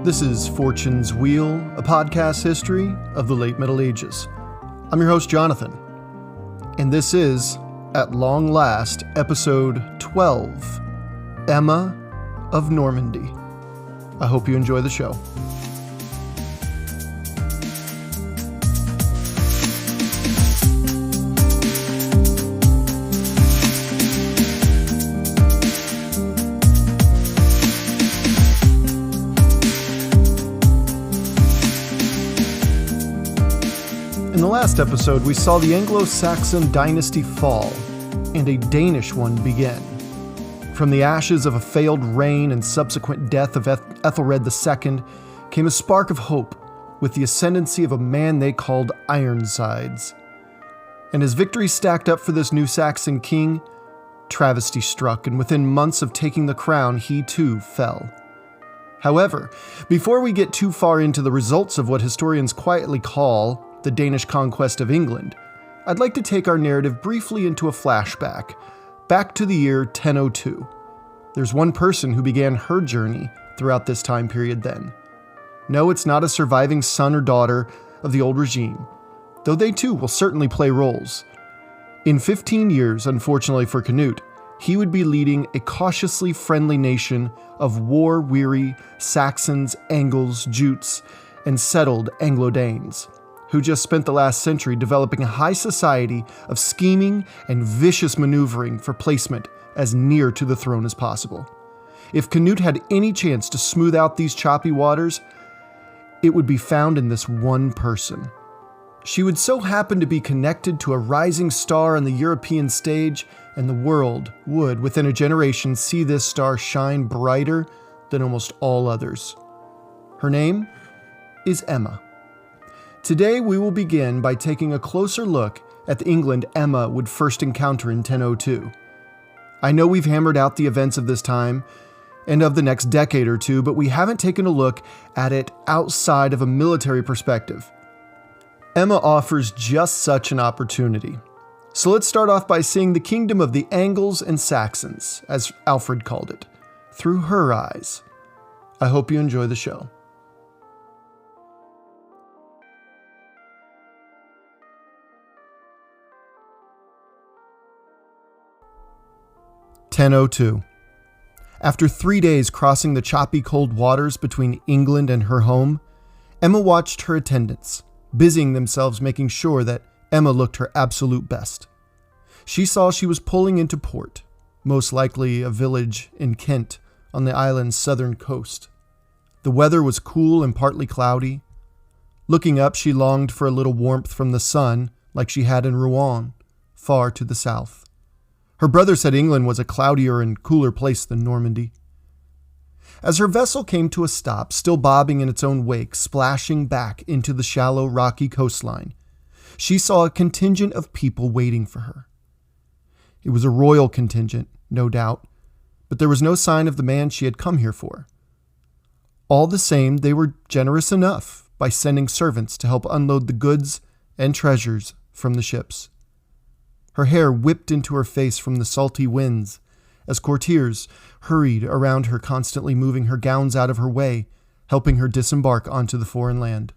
This is Fortune's Wheel, a podcast history of the late Middle Ages. I'm your host, Jonathan, and this is, at long last, episode 12, Emma of Normandy. I hope you enjoy the show. In the last episode, we saw the Anglo-Saxon dynasty fall and a Danish one begin. From the ashes of a failed reign and subsequent death of Aethelred II came a spark of hope with the ascendancy of a man they called Ironsides. And as victory stacked up for this new Saxon king, travesty struck, and within months of taking the crown, he too fell. However, before we get too far into the results of what historians quietly call the Danish conquest of England, I'd like to take our narrative briefly into a flashback, back to the year 1002. There's one person who began her journey throughout this time period then. No, it's not a surviving son or daughter of the old regime, though they too will certainly play roles. In 15 years, unfortunately for Canute, he would be leading a cautiously friendly nation of war-weary Saxons, Angles, Jutes, and settled Anglo-Danes, who just spent the last century developing a high society of scheming and vicious maneuvering for placement as near to the throne as possible. If Canute had any chance to smooth out these choppy waters, it would be found in this one person. She would so happen to be connected to a rising star on the European stage, and the world would, within a generation, see this star shine brighter than almost all others. Her name is Emma. Today we will begin by taking a closer look at the England Emma would first encounter in 1002. I know we've hammered out the events of this time and of the next decade or two, but we haven't taken a look at it outside of a military perspective. Emma offers just such an opportunity. So let's start off by seeing the kingdom of the Angles and Saxons, as Alfred called it, through her eyes. I hope you enjoy the show. (1002). After 3 days crossing the choppy cold waters between England and her home, Emma watched her attendants, busying themselves making sure that Emma looked her absolute best. She saw she was pulling into port, most likely a village in Kent on the island's southern coast. The weather was cool and partly cloudy. Looking up, she longed for a little warmth from the sun like she had in Rouen, far to the south. Her brother said England was a cloudier and cooler place than Normandy. As her vessel came to a stop, still bobbing in its own wake, splashing back into the shallow, rocky coastline, she saw a contingent of people waiting for her. It was a royal contingent, no doubt, but there was no sign of the man she had come here for. All the same, they were generous enough by sending servants to help unload the goods and treasures from the ships. Her hair whipped into her face from the salty winds as courtiers hurried around her, constantly moving her gowns out of her way, helping her disembark onto the foreign land.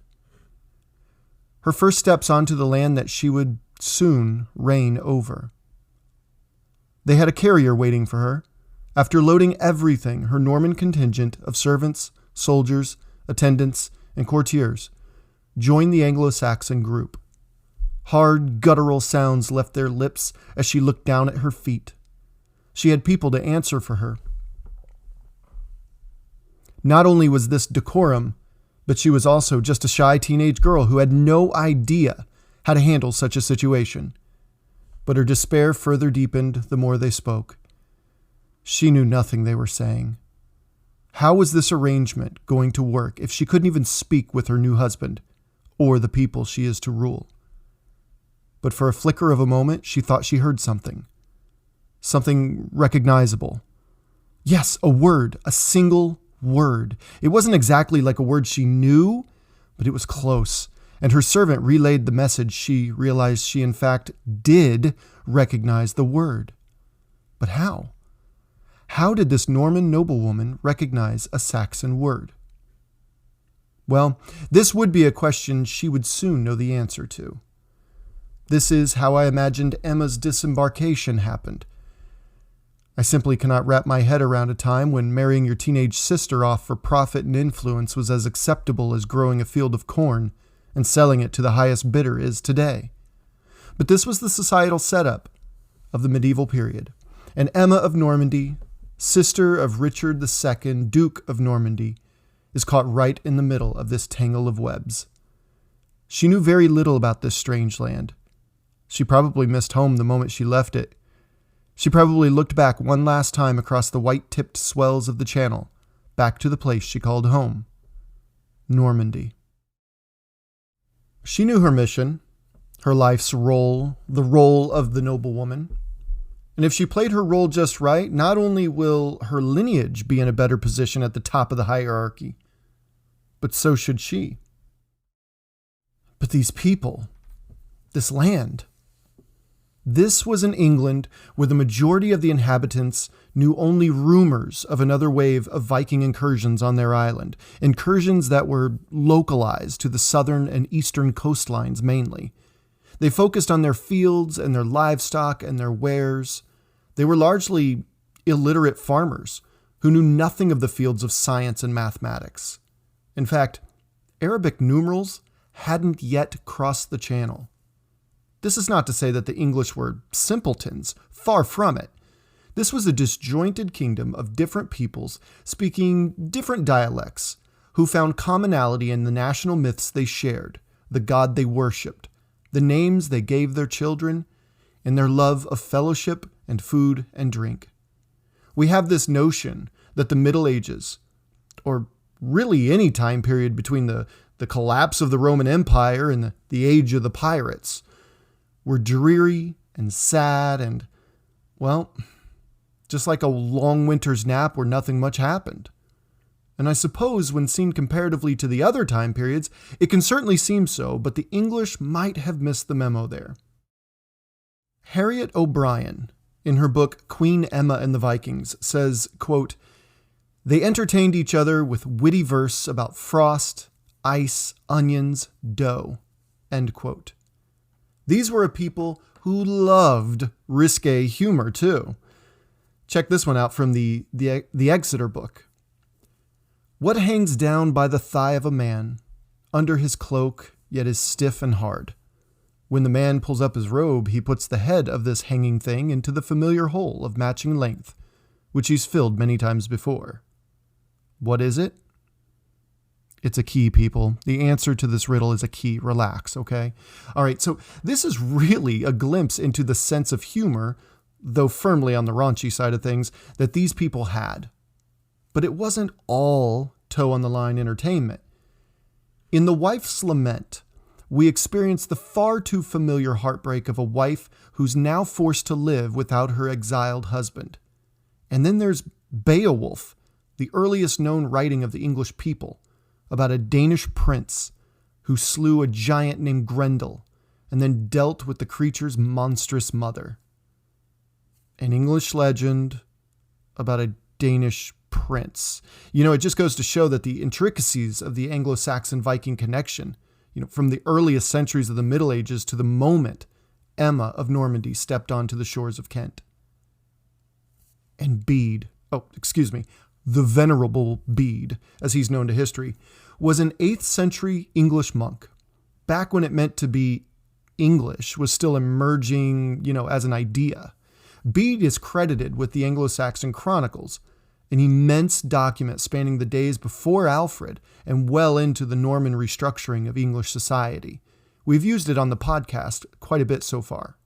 Her first steps onto the land that she would soon reign over. They had a carrier waiting for her. After loading everything, her Norman contingent of servants, soldiers, attendants, and courtiers joined the Anglo-Saxon group. Hard, guttural sounds left their lips as she looked down at her feet. She had people to answer for her. Not only was this decorum, but she was also just a shy teenage girl who had no idea how to handle such a situation. But her despair further deepened the more they spoke. She knew nothing they were saying. How was this arrangement going to work if she couldn't even speak with her new husband or the people she is to rule? But for a flicker of a moment, she thought she heard something. Something recognizable. Yes, a word, a single word. It wasn't exactly like a word she knew, but it was close. And her servant relayed the message. She realized she, in fact, did recognize the word. But how? How did this Norman noblewoman recognize a Saxon word? Well, this would be a question she would soon know the answer to. This is how I imagined Emma's disembarkation happened. I simply cannot wrap my head around a time when marrying your teenage sister off for profit and influence was as acceptable as growing a field of corn and selling it to the highest bidder is today. But this was the societal setup of the medieval period, and Emma of Normandy, sister of Richard II, Duke of Normandy, is caught right in the middle of this tangle of webs. She knew very little about this strange land. She probably missed home the moment she left it. She probably looked back one last time across the white-tipped swells of the channel, back to the place she called home, Normandy. She knew her mission, her life's role, the role of the noblewoman. And if she played her role just right, not only will her lineage be in a better position at the top of the hierarchy, but so should she. But these people, this land, this was an England where the majority of the inhabitants knew only rumors of another wave of Viking incursions on their island, incursions that were localized to the southern and eastern coastlines mainly. They focused on their fields and their livestock and their wares. They were largely illiterate farmers who knew nothing of the fields of science and mathematics. In fact, Arabic numerals hadn't yet crossed the channel. This is not to say that the English were simpletons, far from it. This was a disjointed kingdom of different peoples speaking different dialects who found commonality in the national myths they shared, the god they worshipped, the names they gave their children, and their love of fellowship and food and drink. We have this notion that the Middle Ages, or really any time period between the collapse of the Roman Empire and the age of the pirates, were dreary and sad and, well, just like a long winter's nap where nothing much happened. And I suppose when seen comparatively to the other time periods, it can certainly seem so, but the English might have missed the memo there. Harriet O'Brien, in her book Queen Emma and the Vikings, says, quote, "They entertained each other with witty verse about frost, ice, onions, dough," end quote. These were a people who loved risque humor, too. Check this one out from the Exeter book. "What hangs down by the thigh of a man, under his cloak, yet is stiff and hard? When the man pulls up his robe, he puts the head of this hanging thing into the familiar hole of matching length, which he's filled many times before. What is it? It's a key, people. The answer to this riddle is a key. Relax, okay? All right, so this is really a glimpse into the sense of humor, though firmly on the raunchy side of things, that these people had. But it wasn't all toe-on-the-line entertainment. In The Wife's Lament, we experience the far too familiar heartbreak of a wife who's now forced to live without her exiled husband. And then there's Beowulf, the earliest known writing of the English people, about a Danish prince who slew a giant named Grendel and then dealt with the creature's monstrous mother. An English legend about a Danish prince. It just goes to show that the intricacies of the Anglo-Saxon Viking connection, from the earliest centuries of the Middle Ages to the moment Emma of Normandy stepped onto the shores of Kent. And the Venerable Bede, as he's known to history, was an 8th century English monk. Back when it meant to be English was still emerging, as an idea. Bede is credited with the Anglo-Saxon Chronicles, an immense document spanning the days before Alfred and well into the Norman restructuring of English society. We've used it on the podcast quite a bit so far.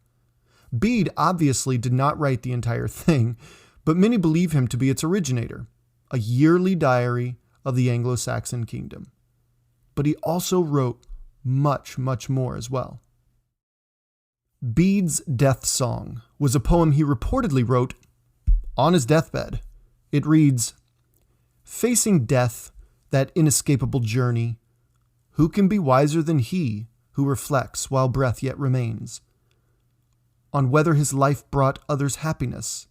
Bede obviously did not write the entire thing, but many believe him to be its originator, a yearly diary of the Anglo-Saxon kingdom. But he also wrote much, much more as well. Bede's Death Song was a poem he reportedly wrote on his deathbed. It reads, "Facing death, that inescapable journey, who can be wiser than he who reflects while breath yet remains, on whether his life brought others happiness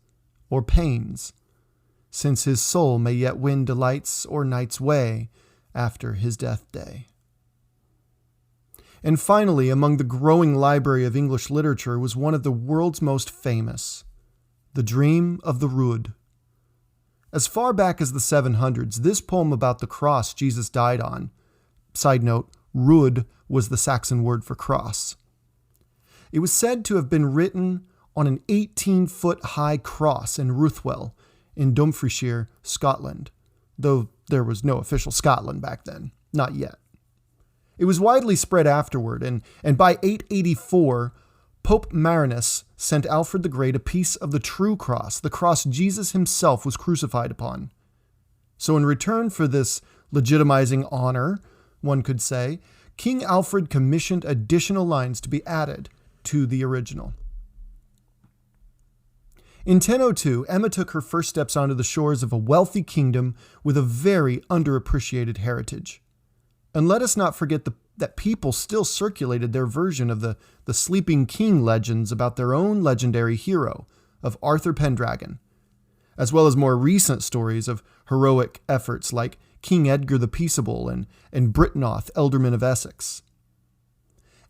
or pains, since his soul may yet win delights or night's way, after his death day. And finally, among the growing library of English literature was one of the world's most famous, The Dream of the Rood. As far back as the 700s, this poem about the cross Jesus died on, side note, Rood was the Saxon word for cross. It was said to have been written on an 18-foot-high cross in Ruthwell in Dumfriesshire, Scotland, though there was no official Scotland back then, not yet. It was widely spread afterward, and by 884, Pope Marinus sent Alfred the Great a piece of the true cross, the cross Jesus himself was crucified upon. So in return for this legitimizing honor, one could say, King Alfred commissioned additional lines to be added to the original. In 1002, Emma took her first steps onto the shores of a wealthy kingdom with a very underappreciated heritage. And let us not forget that people still circulated their version of the Sleeping King legends about their own legendary hero, of Arthur Pendragon, as well as more recent stories of heroic efforts like King Edgar the Peaceable and Britnoth, Ealdorman of Essex.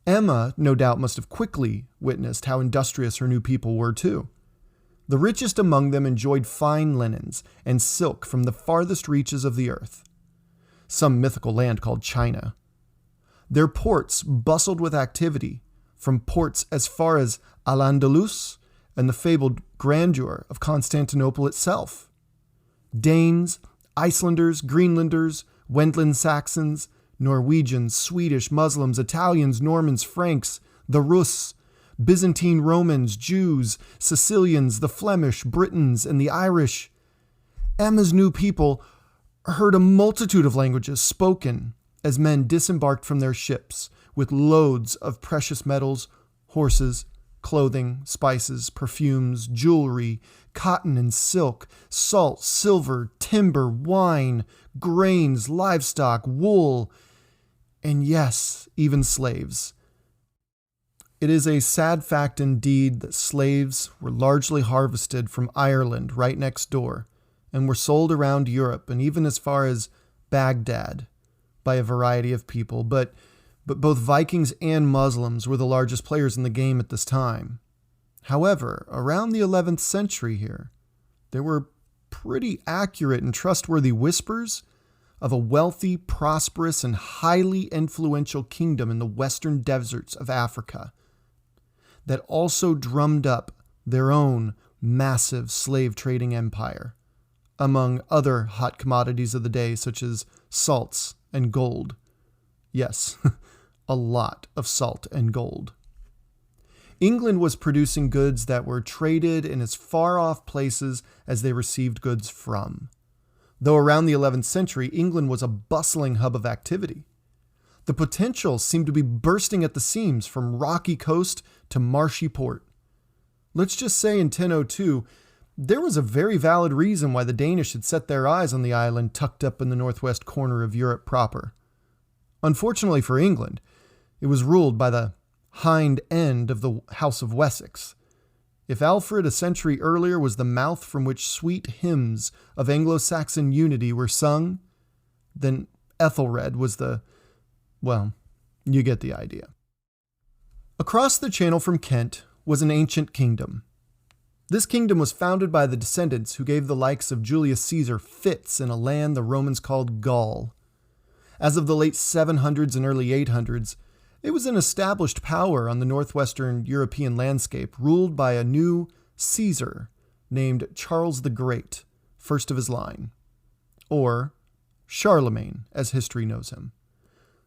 Emma, no doubt, must have quickly witnessed how industrious her new people were too. The richest among them enjoyed fine linens and silk from the farthest reaches of the earth, some mythical land called China. Their ports bustled with activity, from ports as far as Al-Andalus and the fabled grandeur of Constantinople itself. Danes, Icelanders, Greenlanders, Wendland Saxons, Norwegians, Swedish, Muslims, Italians, Normans, Franks, the Rus, Byzantine Romans, Jews, Sicilians, the Flemish, Britons, and the Irish. Emma's new people heard a multitude of languages spoken as men disembarked from their ships with loads of precious metals, horses, clothing, spices, perfumes, jewelry, cotton and silk, salt, silver, timber, wine, grains, livestock, wool, and yes, even slaves. It is a sad fact indeed that slaves were largely harvested from Ireland right next door and were sold around Europe and even as far as Baghdad by a variety of people, but both Vikings and Muslims were the largest players in the game at this time. However, around the 11th century here, there were pretty accurate and trustworthy whispers of a wealthy, prosperous, and highly influential kingdom in the western deserts of Africa that also drummed up their own massive slave trading empire, among other hot commodities of the day such as salts and gold. Yes, a lot of salt and gold. England was producing goods that were traded in as far-off places as they received goods from. Though around the 11th century, England was a bustling hub of activity. The potential seemed to be bursting at the seams from rocky coast to marshy port. Let's just say in 1002, there was a very valid reason why the Danish had set their eyes on the island tucked up in the northwest corner of Europe proper. Unfortunately for England, it was ruled by the hind end of the House of Wessex. If Alfred a century earlier was the mouth from which sweet hymns of Anglo-Saxon unity were sung, then Aethelred was well, you get the idea. Across the channel from Kent was an ancient kingdom. This kingdom was founded by the descendants who gave the likes of Julius Caesar fits in a land the Romans called Gaul. As of the late 700s and early 800s, it was an established power on the northwestern European landscape, ruled by a new Caesar named Charles the Great, first of his line, or Charlemagne, as history knows him.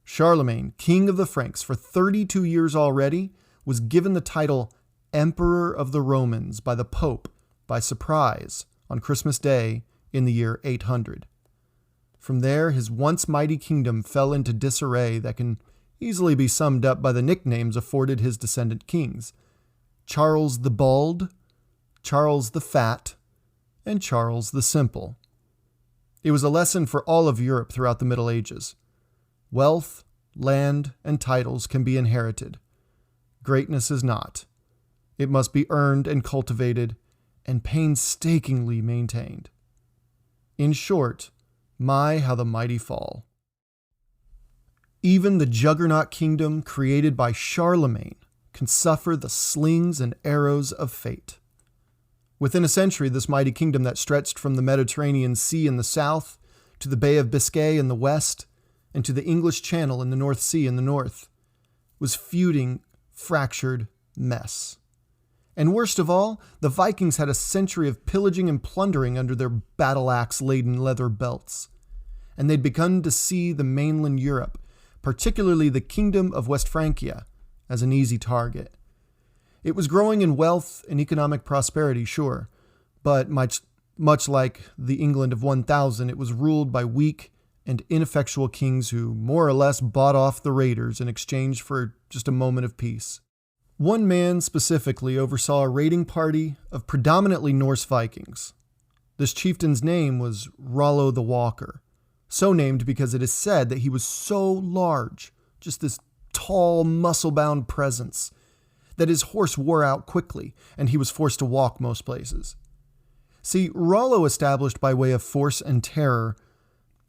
Charlemagne, king of the Franks for 32 years already, was given the title Emperor of the Romans by the Pope by surprise on Christmas Day in the year 800. From there, his once mighty kingdom fell into disarray that can easily be summed up by the nicknames afforded his descendant kings: Charles the Bald, Charles the Fat, and Charles the Simple. It was a lesson for all of Europe throughout the Middle Ages. Wealth, land, and titles can be inherited. Greatness is not. It must be earned and cultivated and painstakingly maintained. In short, my, how the mighty fall. Even the juggernaut kingdom created by Charlemagne can suffer the slings and arrows of fate. Within a century, this mighty kingdom that stretched from the Mediterranean Sea in the south to the Bay of Biscay in the west and to the English Channel in the North Sea in the north was feuding, fractured mess. And worst of all, the Vikings had a century of pillaging and plundering under their battle-axe-laden leather belts. And they'd begun to see the mainland Europe, particularly the Kingdom of West Francia, as an easy target. It was growing in wealth and economic prosperity, sure, but much like the England of 1000, it was ruled by weak and ineffectual kings who more or less bought off the raiders in exchange for just a moment of peace. One man specifically oversaw a raiding party of predominantly Norse Vikings. This chieftain's name was Rollo the Walker, so named because it is said that he was so large, just this tall, muscle-bound presence, that his horse wore out quickly and he was forced to walk most places. See, Rollo established by way of force and terror,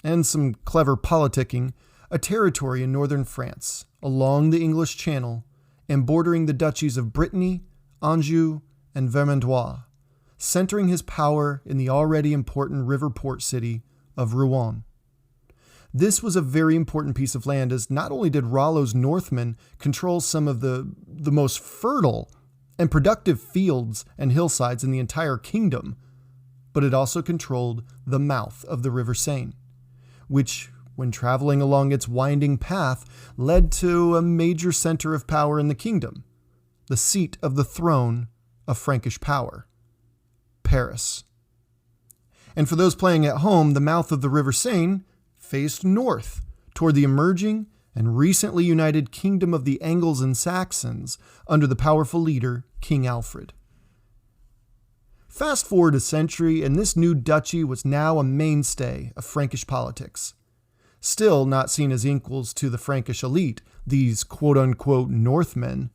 and some clever politicking, a territory in northern France, along the English Channel, and bordering the duchies of Brittany, Anjou, and Vermandois, centering his power in the already important river port city of Rouen. This was a very important piece of land, as not only did Rollo's Northmen control some of the most fertile and productive fields and hillsides in the entire kingdom, but it also controlled the mouth of the River Seine, which, when traveling along its winding path, led to a major center of power in the kingdom, the seat of the throne of Frankish power, Paris. And for those playing at home, the mouth of the River Seine faced north toward the emerging and recently united kingdom of the Angles and Saxons under the powerful leader, King Alfred. Fast forward a century, and this new duchy was now a mainstay of Frankish politics. Still not seen as equals to the Frankish elite, these quote-unquote Northmen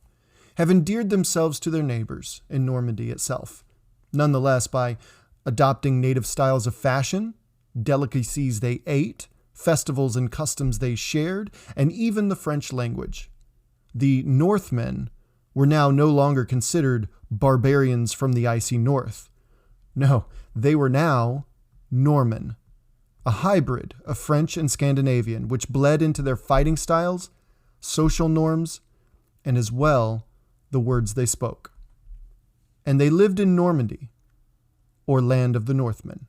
have endeared themselves to their neighbors in Normandy itself, nonetheless by adopting native styles of fashion, delicacies they ate, festivals and customs they shared, and even the French language. The Northmen were now no longer considered barbarians from the icy north. No, they were now Norman, a hybrid of French and Scandinavian, which bled into their fighting styles, social norms, and as well the words they spoke. And they lived in Normandy, or land of the Northmen.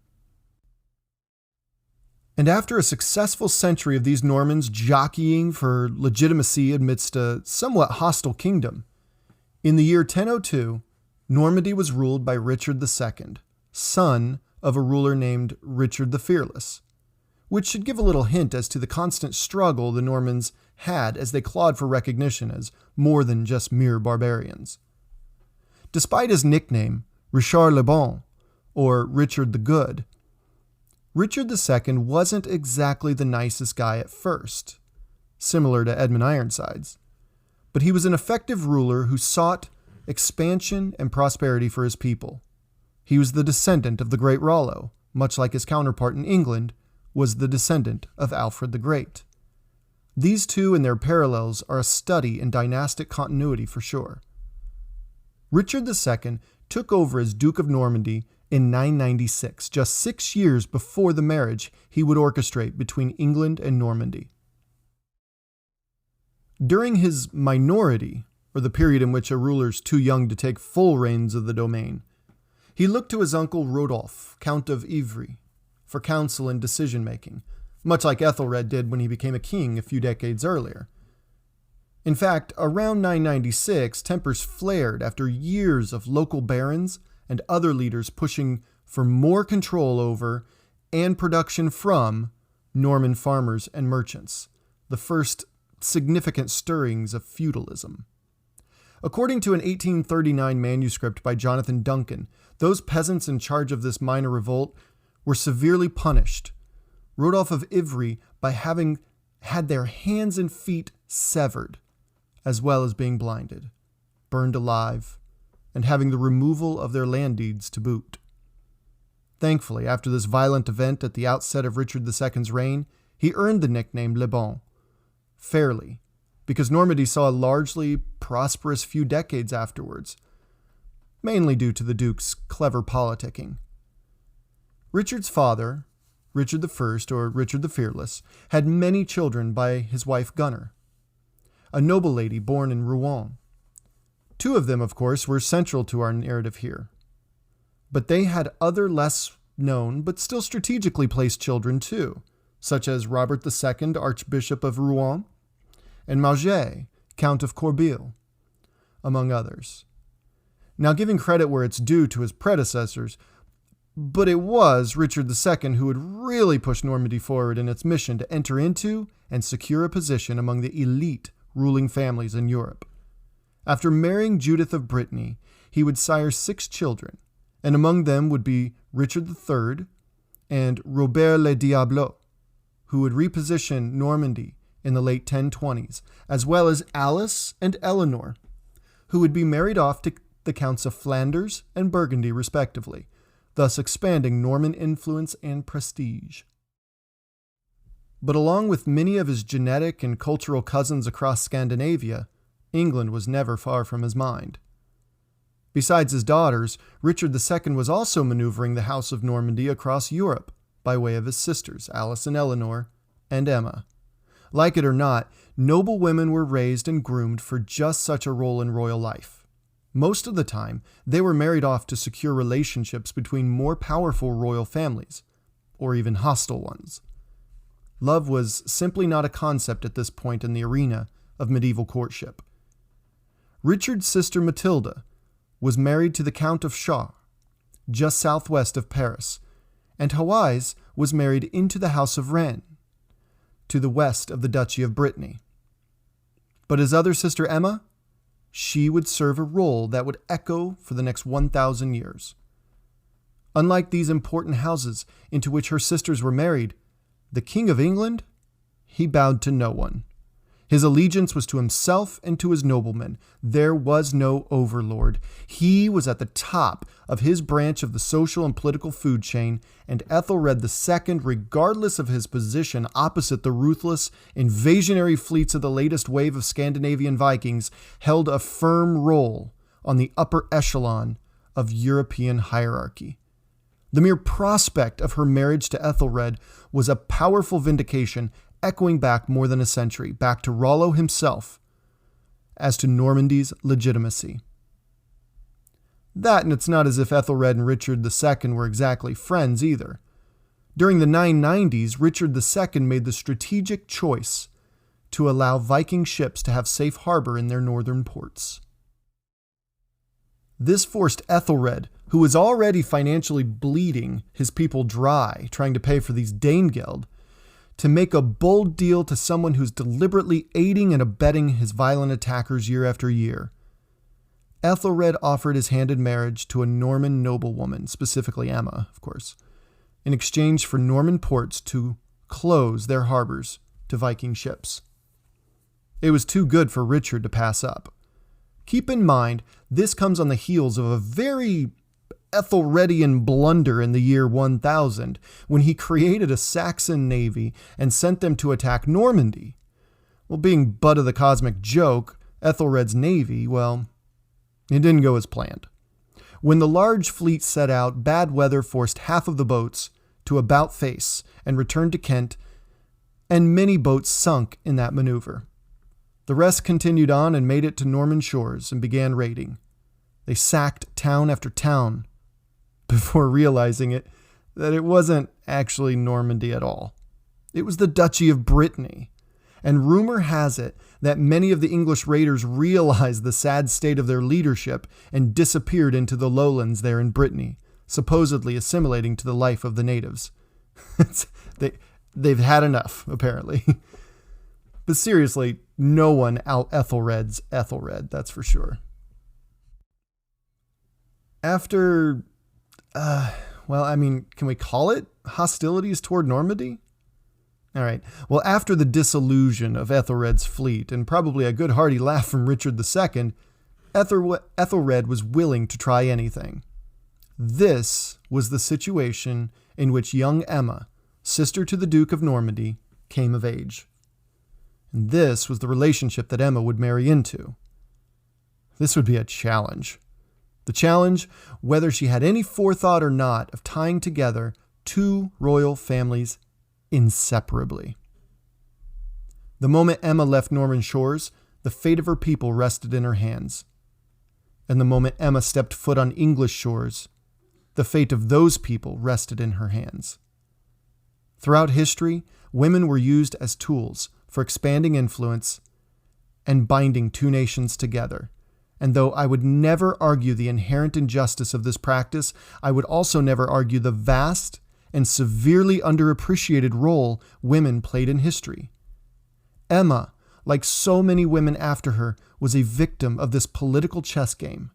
And after a successful century of these Normans jockeying for legitimacy amidst a somewhat hostile kingdom, in the year 1002, Normandy was ruled by Richard II, son of a ruler named Richard the Fearless, which should give a little hint as to the constant struggle the Normans had as they clawed for recognition as more than just mere barbarians. Despite his nickname, Richard le Bon, or Richard the Good, Richard II wasn't exactly the nicest guy at first, similar to Edmund Ironsides, but he was an effective ruler who sought expansion and prosperity for his people. He was the descendant of the great Rollo, much like his counterpart in England was the descendant of Alfred the Great. These two and their parallels are a study in dynastic continuity for sure. Richard II took over as Duke of Normandy in 996, just 6 years before the marriage he would orchestrate between England and Normandy. During his minority, or the period in which a ruler's too young to take full reins of the domain, he looked to his uncle Rodolphe, Count of Ivry, for counsel and decision-making, much like Aethelred did when he became a king a few decades earlier. In fact, around 996, tempers flared after years of local barons and other leaders pushing for more control over and production from Norman farmers and merchants, the first significant stirrings of feudalism. According to an 1839 manuscript by Jonathan Duncan, those peasants in charge of this minor revolt were severely punished, Rodolphe of Ivry by having had their hands and feet severed, as well as being blinded, burned alive, and having the removal of their land deeds to boot. Thankfully, after this violent event at the outset of Richard II's reign, he earned the nickname Le Bon, fairly, because Normandy saw a largely prosperous few decades afterwards, mainly due to the Duke's clever politicking. Richard's father, Richard I, or Richard the Fearless, had many children by his wife Gunner, a noble lady born in Rouen. Two of them, of course, were central to our narrative here. But they had other less known but still strategically placed children too, such as Robert II, Archbishop of Rouen, and Mauget, Count of Corbeil, among others. Now, giving credit where it's due to his predecessors, but it was Richard II who would really push Normandy forward in its mission to enter into and secure a position among the elite ruling families in Europe. After marrying Judith of Brittany, he would sire 6 children, and among them would be Richard III and Robert le Diablo, who would reposition Normandy in the late 1020s, as well as Alice and Eleanor, who would be married off to the Counts of Flanders and Burgundy, respectively, thus expanding Norman influence and prestige. But along with many of his genetic and cultural cousins across Scandinavia, England was never far from his mind. Besides his daughters, Richard II was also maneuvering the House of Normandy across Europe by way of his sisters, Alice and Eleanor, and Emma. Like it or not, noble women were raised and groomed for just such a role in royal life. Most of the time, they were married off to secure relationships between more powerful royal families, or even hostile ones. Love was simply not a concept at this point in the arena of medieval courtship. Richard's sister Matilda was married to the Count of Chartres, just southwest of Paris, and Hawise was married into the House of Rennes, to the west of the Duchy of Brittany. But his other sister Emma, she would serve a role that would echo for the next 1,000 years. Unlike these important houses into which her sisters were married, the King of England, he bowed to no one. His allegiance was to himself and to his noblemen. There was no overlord. He was at the top of his branch of the social and political food chain, and Aethelred II, regardless of his position opposite the ruthless, invasionary fleets of the latest wave of Scandinavian Vikings, held a firm role on the upper echelon of European hierarchy. The mere prospect of her marriage to Aethelred was a powerful vindication, echoing back more than a century, back to Rollo himself, as to Normandy's legitimacy. That, and it's not as if Aethelred and Richard II were exactly friends either. During the 990s, Richard II made the strategic choice to allow Viking ships to have safe harbor in their northern ports. This forced Aethelred, who was already financially bleeding his people dry trying to pay for these Danegeld, to make a bold deal to someone who's deliberately aiding and abetting his violent attackers year after year. Aethelred offered his hand in marriage to a Norman noblewoman, specifically Emma, of course, in exchange for Norman ports to close their harbors to Viking ships. It was too good for Richard to pass up. Keep in mind, this comes on the heels of a very Ethelredian blunder in the year 1000, when he created a Saxon navy and sent them to attack Normandy. Well, being butt of the cosmic joke, Ethelred's navy, well, it didn't go as planned. When the large fleet set out, bad weather forced half of the boats to about face and returned to Kent, and many boats sunk in that maneuver. The rest continued on and made it to Norman shores and began raiding. They sacked town after town, before realizing that it wasn't actually Normandy at all. It was the Duchy of Brittany, and rumor has it that many of the English raiders realized the sad state of their leadership and disappeared into the lowlands there in Brittany, supposedly assimilating to the life of the natives. They've had enough, apparently. But seriously, no one out-Ethelred's Aethelred, that's for sure. After can we call it hostilities toward Normandy? All right. Well, after the disillusion of Ethelred's fleet, and probably a good hearty laugh from Richard II, Ethelred was willing to try anything. This was the situation in which young Emma, sister to the Duke of Normandy, came of age. And this was the relationship that Emma would marry into. This would be a challenge. The challenge, whether she had any forethought or not, of tying together two royal families inseparably. The moment Emma left Norman shores, the fate of her people rested in her hands. And the moment Emma stepped foot on English shores, the fate of those people rested in her hands. Throughout history, women were used as tools for expanding influence and binding two nations together. And though I would never argue the inherent injustice of this practice, I would also never argue the vast and severely underappreciated role women played in history. Emma, like so many women after her, was a victim of this political chess game.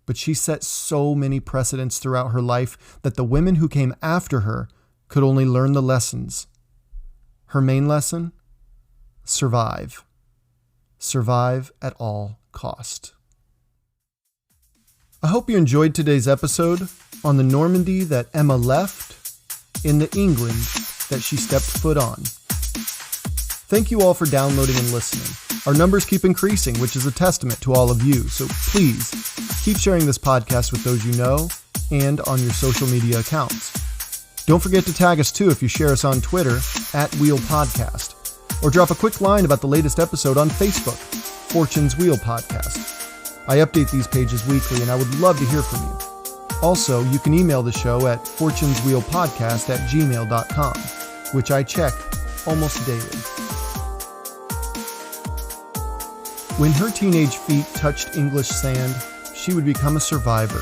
But she set so many precedents throughout her life that the women who came after her could only learn the lessons. Her main lesson? Survive. Survive at all cost. I hope you enjoyed today's episode on the Normandy that Emma left in the England that she stepped foot on. Thank you all for downloading and listening. Our numbers keep increasing, which is a testament to all of you, so please keep sharing this podcast with those you know and on your social media accounts. Don't forget to tag us too if you share us on Twitter @WheelPodcast, or drop a quick line about the latest episode on Facebook, Fortune's Wheel Podcast. I update these pages weekly and I would love to hear from you. Also, you can email the show at fortuneswheelpodcast@gmail.com, which I check almost daily. When her teenage feet touched English sand, she would become a survivor.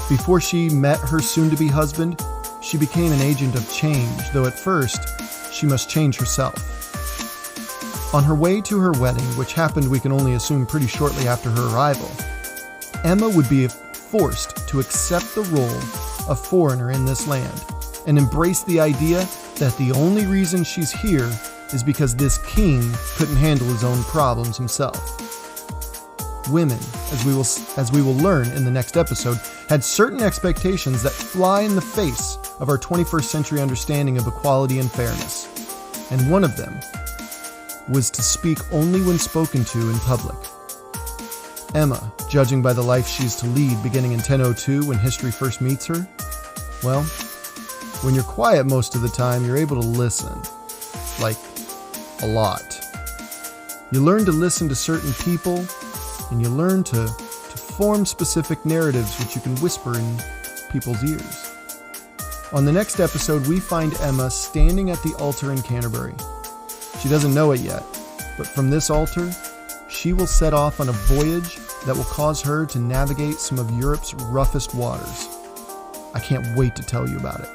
Before she met her soon-to-be husband, she became an agent of change, though at first, she must change herself. On her way to her wedding, which happened we can only assume pretty shortly after her arrival, Emma would be forced to accept the role of foreigner in this land and embrace the idea that the only reason she's here is because this king couldn't handle his own problems himself. Women, as we will learn in the next episode, had certain expectations that fly in the face of our 21st century understanding of equality and fairness. And one of them was to speak only when spoken to in public. Emma, judging by the life she's to lead beginning in 1002 when history first meets her, well, when you're quiet most of the time, you're able to listen. Like, a lot. You learn to listen to certain people, and you learn to form specific narratives which you can whisper in people's ears. On the next episode, we find Emma standing at the altar in Canterbury. She doesn't know it yet, but from this altar, she will set off on a voyage that will cause her to navigate some of Europe's roughest waters. I can't wait to tell you about it.